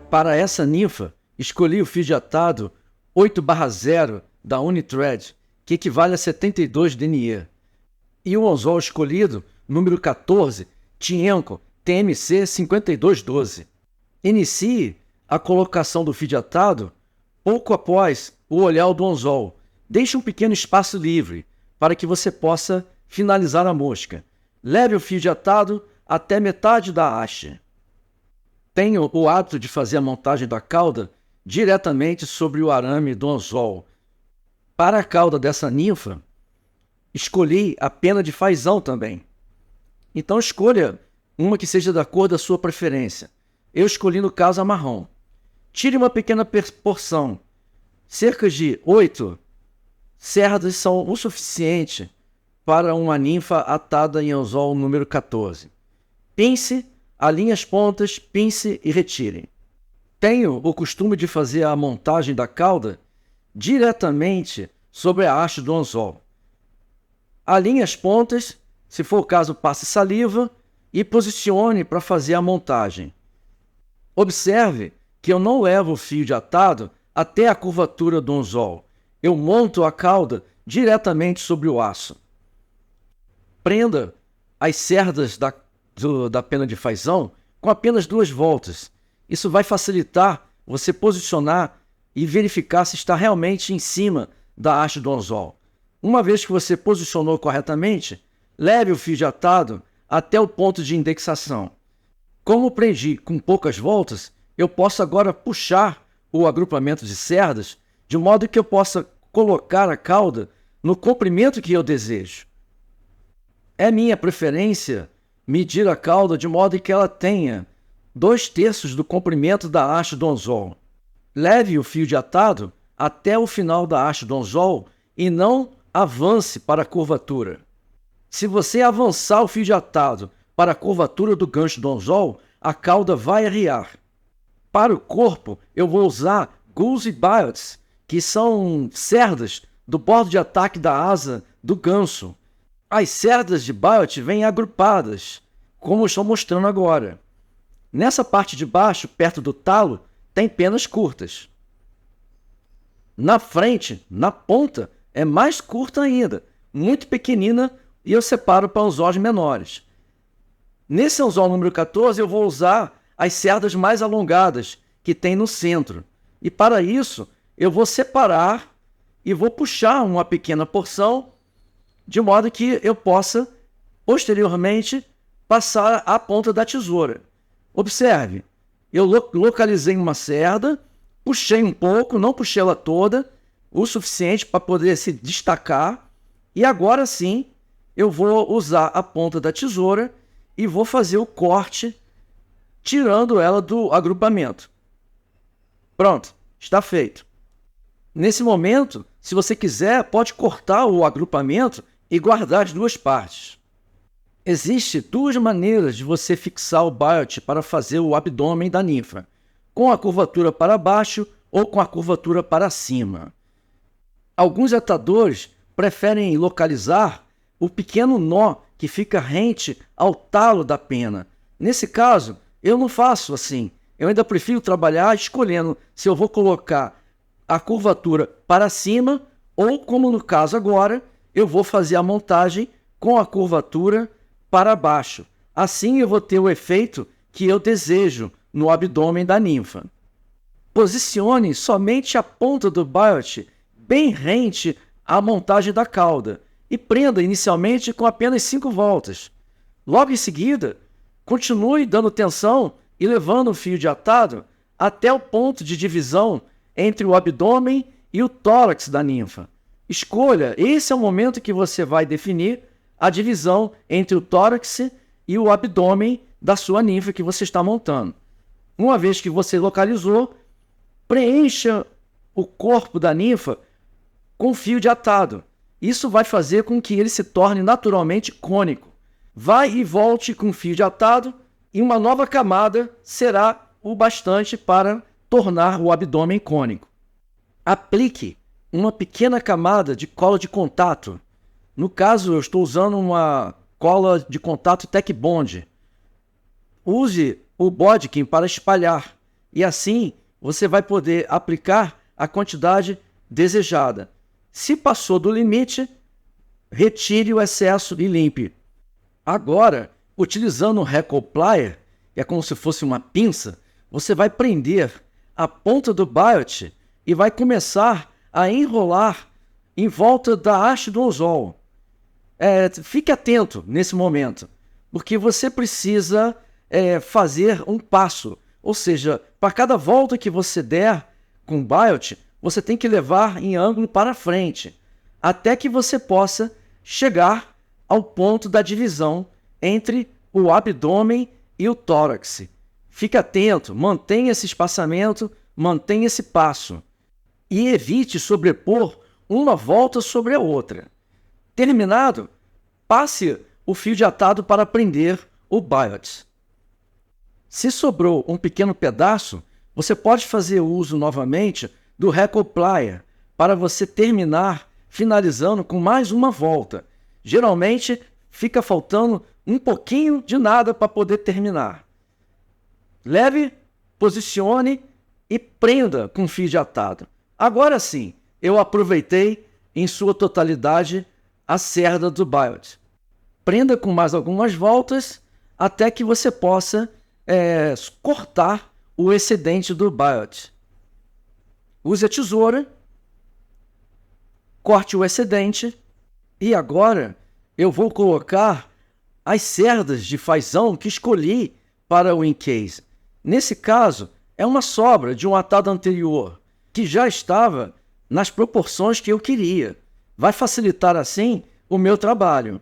Para essa ninfa, escolhi o fio de atado 8/0 da Unithread, que equivale a 72 denier. E o anzol escolhido, número 14, Tienko TMC 5212. Inicie a colocação do fio de atado pouco após o olhar do anzol. Deixe um pequeno espaço livre para que você possa finalizar a mosca. Leve o fio de atado até metade da haste. Tenho o hábito de fazer a montagem da cauda diretamente sobre o arame do anzol. Para a cauda dessa ninfa, escolhi a pena de fazão também. Então escolha uma que seja da cor da sua preferência. Eu escolhi, no caso, a marrom. Tire uma pequena porção. Cerca de 8 cerdas são o suficiente para uma ninfa atada em anzol número 14. Pince, alinhe as pontas, pince e retire. Tenho o costume de fazer a montagem da cauda diretamente sobre a haste do anzol. Alinhe as pontas, se for o caso, passe saliva e posicione para fazer a montagem. Observe que eu não levo o fio de atado até a curvatura do anzol. Eu monto a cauda diretamente sobre o aço. Prenda as cerdas da pena de fazão com apenas 2 voltas. Isso vai facilitar você posicionar e verificar se está realmente em cima da haste do anzol. Uma vez que você posicionou corretamente, leve o fio de atado até o ponto de indexação. Como prendi com poucas voltas, eu posso agora puxar o agrupamento de cerdas de modo que eu possa colocar a cauda no comprimento que eu desejo. É minha preferência medir a cauda de modo que ela tenha 2/3 do comprimento da haste do anzol. Leve o fio de atado até o final da haste do anzol e não avance para a curvatura. Se você avançar o fio de atado para a curvatura do gancho do anzol, a cauda vai arriar. Para o corpo, eu vou usar gulls e biots, que são cerdas do bordo de ataque da asa do ganso. As cerdas de biot vêm agrupadas, como estou mostrando agora. Nessa parte de baixo, perto do talo, tem penas curtas. Na frente, na ponta, é mais curta ainda, muito pequenina, e eu separo para anzóis menores. Nesse anzol número 14, eu vou usar as cerdas mais alongadas que tem no centro. E para isso, eu vou separar e vou puxar uma pequena porção, de modo que eu possa, posteriormente, passar a ponta da tesoura. Observe, eu localizei uma cerda, puxei um pouco, não puxei ela toda, o suficiente para poder se destacar, e agora sim eu vou usar a ponta da tesoura e vou fazer o corte, tirando ela do agrupamento. Pronto, está feito. Nesse momento, se você quiser, pode cortar o agrupamento e guardar as 2 partes. Existem 2 maneiras de você fixar o biot para fazer o abdômen da ninfa, com a curvatura para baixo ou com a curvatura para cima. Alguns atadores preferem localizar o pequeno nó que fica rente ao talo da pena. Nesse caso, eu não faço assim. Eu ainda prefiro trabalhar escolhendo se eu vou colocar a curvatura para cima ou, como no caso agora, eu vou fazer a montagem com a curvatura para baixo. Assim eu vou ter o efeito que eu desejo no abdômen da ninfa. Posicione somente a ponta do biot bem rente à montagem da cauda e prenda inicialmente com apenas 5 voltas. Logo em seguida, continue dando tensão e levando o fio de atado até o ponto de divisão entre o abdômen e o tórax da ninfa. Escolha, esse é o momento que você vai definir a divisão entre o tórax e o abdômen da sua ninfa que você está montando. Uma vez que você localizou, preencha o corpo da ninfa com fio de atado. Isso vai fazer com que ele se torne naturalmente cônico. Vai e volte com fio de atado e uma nova camada será o bastante para tornar o abdômen cônico. Aplique uma pequena camada de cola de contato. No caso, eu estou usando uma cola de contato Tec Bond. use o Bodkin para espalhar, e assim você vai poder aplicar a quantidade desejada. Se passou do limite, retire o excesso e limpe. Agora, utilizando o Hackle Plier, que é como se fosse uma pinça, você vai prender a ponta do Biot e vai começar a enrolar em volta da haste do anzol. Fique atento nesse momento, porque você precisa fazer um passo, ou seja, para cada volta que você der com o Biot, você tem que levar em ângulo para frente, até que você possa chegar ao ponto da divisão entre o abdômen e o tórax. Fique atento, mantenha esse espaçamento, mantenha esse passo e evite sobrepor uma volta sobre a outra. Terminado, passe o fio de atado para prender o Biot. Se sobrou um pequeno pedaço, você pode fazer uso novamente do Hackle Plier para você terminar finalizando com mais uma volta. Geralmente fica faltando um pouquinho de nada para poder terminar. Leve, posicione e prenda com fio de atado. Agora sim, eu aproveitei em sua totalidade a cerda do Biot. Prenda com mais algumas voltas até que você possa cortar o excedente do Biot. Use a tesoura, corte o excedente e agora eu vou colocar as cerdas de fazão que escolhi para o Incase. Nesse caso, é uma sobra de um atado anterior, que já estava nas proporções que eu queria. Vai facilitar assim o meu trabalho.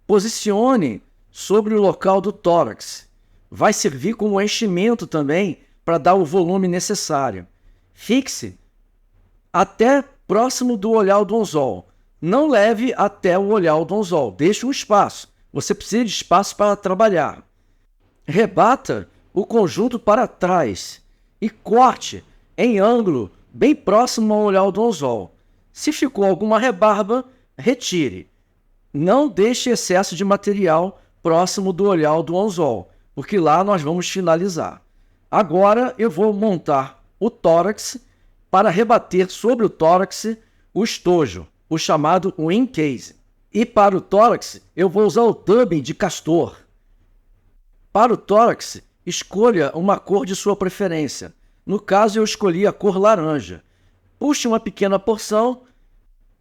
Posicione sobre o local do tórax. Vai servir como enchimento também para dar o volume necessário. Fixe até próximo do olhar do anzol. Não leve até o olhar do anzol. Deixe um espaço. Você precisa de espaço para trabalhar. Rebata o conjunto para trás e corte em ângulo bem próximo ao olhar do anzol. Se ficou alguma rebarba, retire. Não deixe excesso de material próximo do olhar do anzol, porque lá nós vamos finalizar. Agora eu vou montar o tórax para rebater sobre o tórax o estojo, o chamado Incase. E para o tórax eu vou usar o dubbing de castor. Para o tórax, escolha uma cor de sua preferência. No caso, eu escolhi a cor laranja. Puxe uma pequena porção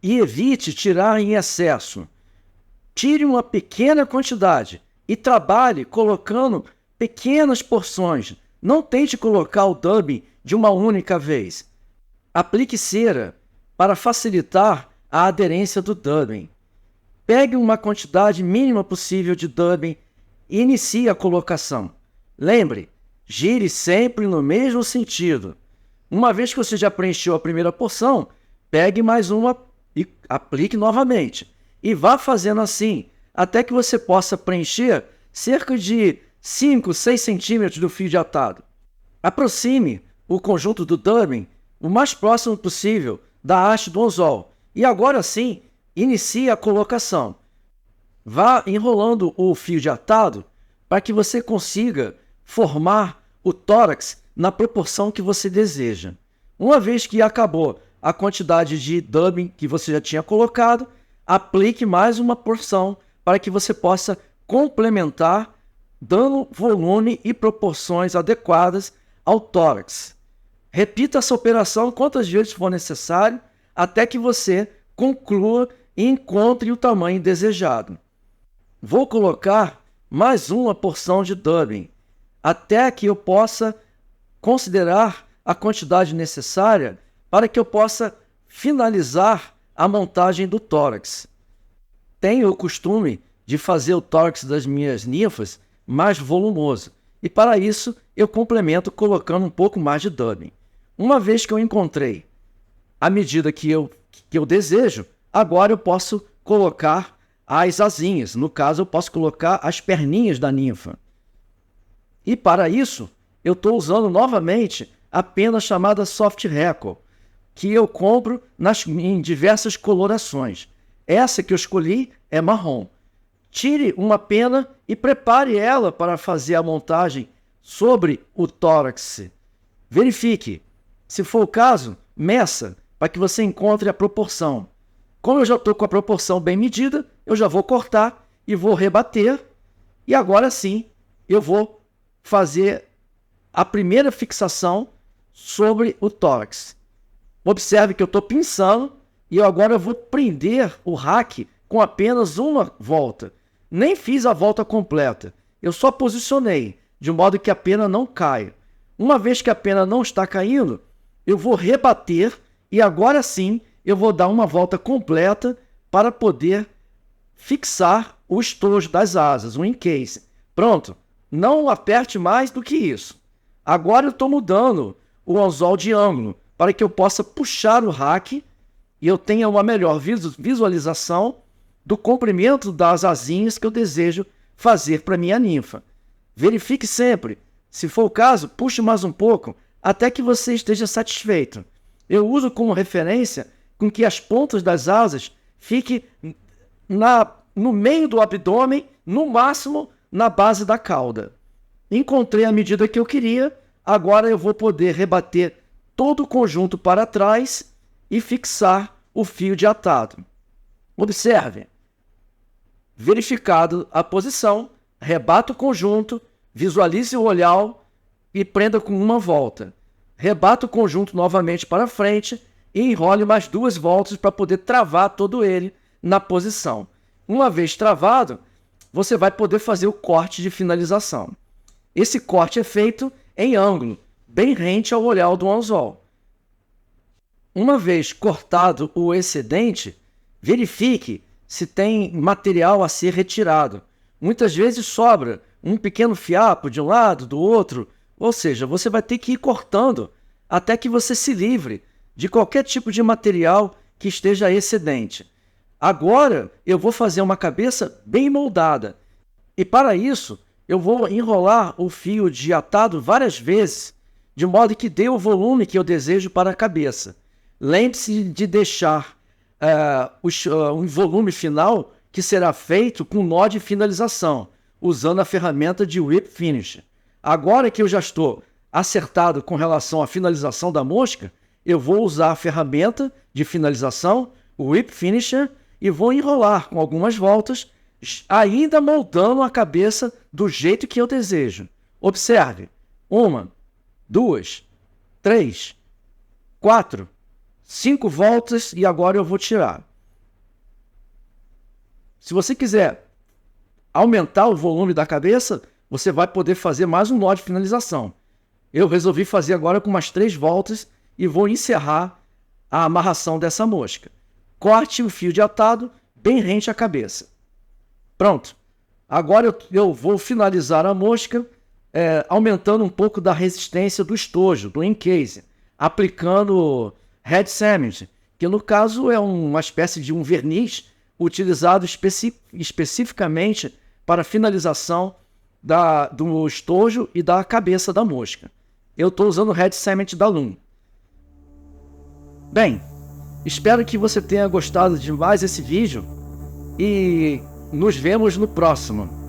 e evite tirar em excesso. Tire uma pequena quantidade e trabalhe colocando pequenas porções. Não tente colocar o dubbing de uma única vez. Aplique cera para facilitar a aderência do dubbing. Pegue uma quantidade mínima possível de dubbing e inicie a colocação. Lembre, gire sempre no mesmo sentido. Uma vez que você já preencheu a primeira porção, pegue mais uma e aplique novamente. E vá fazendo assim, até que você possa preencher cerca de 5, 6 centímetros do fio de atado. Aproxime o conjunto do dubbing o mais próximo possível da haste do anzol. E agora sim, inicie a colocação. Vá enrolando o fio de atado para que você consiga formar o tórax na proporção que você deseja. Uma vez que acabou a quantidade de dubbing que você já tinha colocado, aplique mais uma porção para que você possa complementar, dando volume e proporções adequadas ao tórax. Repita essa operação quantas vezes for necessário, até que você conclua e encontre o tamanho desejado. Vou colocar mais uma porção de dubbing, até que eu possa considerar a quantidade necessária para que eu possa finalizar a montagem do tórax. Tenho o costume de fazer o tórax das minhas ninfas mais volumoso, e para isso eu complemento colocando um pouco mais de dubbing. Uma vez que eu encontrei a medida que eu desejo, agora eu posso colocar as asinhas. No caso, eu posso colocar as perninhas da ninfa. E para isso, eu estou usando novamente a pena chamada Soft Hackle, que eu compro em diversas colorações. Essa que eu escolhi é marrom. tire uma pena e prepare ela para fazer a montagem sobre o tórax. Verifique. Se for o caso, meça para que você encontre a proporção. Como eu já estou com a proporção bem medida, eu já vou cortar e vou rebater. E agora sim, eu vou fazer a primeira fixação sobre o tórax. Observe que eu estou pinçando e eu agora vou prender o rack com apenas uma volta. Nem fiz a volta completa. Eu só posicionei, de modo que a pena não caia. Uma vez que a pena não está caindo, eu vou rebater e agora sim eu vou dar uma volta completa para poder fixar o estojo das asas, o encase. Pronto, não aperte mais do que isso. Agora eu estou mudando o anzol de ângulo para que eu possa puxar o rack e eu tenha uma melhor visualização do comprimento das asinhas que eu desejo fazer para minha ninfa. Verifique sempre. Se for o caso, puxe mais um pouco até que você esteja satisfeito. Eu uso como referência com que as pontas das asas fiquem no meio do abdômen, no máximo na base da cauda. Encontrei a medida que eu queria, agora eu vou poder rebater todo o conjunto para trás e fixar o fio de atado. Observe. Verificado a posição, rebata o conjunto, visualize o olhar e prenda com uma volta. Rebata o conjunto novamente para frente e enrole mais 2 voltas para poder travar todo ele na posição. Uma vez travado, você vai poder fazer o corte de finalização. Esse corte é feito em ângulo, bem rente ao olhar do anzol. Uma vez cortado o excedente, verifique se tem material a ser retirado. Muitas vezes sobra um pequeno fiapo de um lado, do outro, ou seja, você vai ter que ir cortando até que você se livre de qualquer tipo de material que esteja excedente. Agora eu vou fazer uma cabeça bem moldada e para isso eu vou enrolar o fio de atado várias vezes, de modo que dê o volume que eu desejo para a cabeça. Lembre-se de deixar um volume final que será feito com nó de finalização, usando a ferramenta de Whip Finish. Agora que eu já estou acertado com relação à finalização da mosca, eu vou usar a ferramenta de finalização, o Whip Finisher, e vou enrolar com algumas voltas, ainda moldando a cabeça do jeito que eu desejo. Observe. 1, 2, 3, 4, 5 voltas e agora eu vou tirar. Se você quiser aumentar o volume da cabeça, você vai poder fazer mais um nó de finalização. Eu resolvi fazer agora com umas 3 voltas e vou encerrar a amarração dessa mosca. Corte o fio de atado bem rente à cabeça. Pronto. Agora eu vou finalizar a mosca aumentando um pouco da resistência do estojo, do encase, aplicando Red Cement, que no caso é uma espécie de um verniz utilizado especificamente para finalização do estojo e da cabeça da mosca. Eu estou usando o Red Cement da Loom. Bem, espero que você tenha gostado de mais esse vídeo e nos vemos no próximo.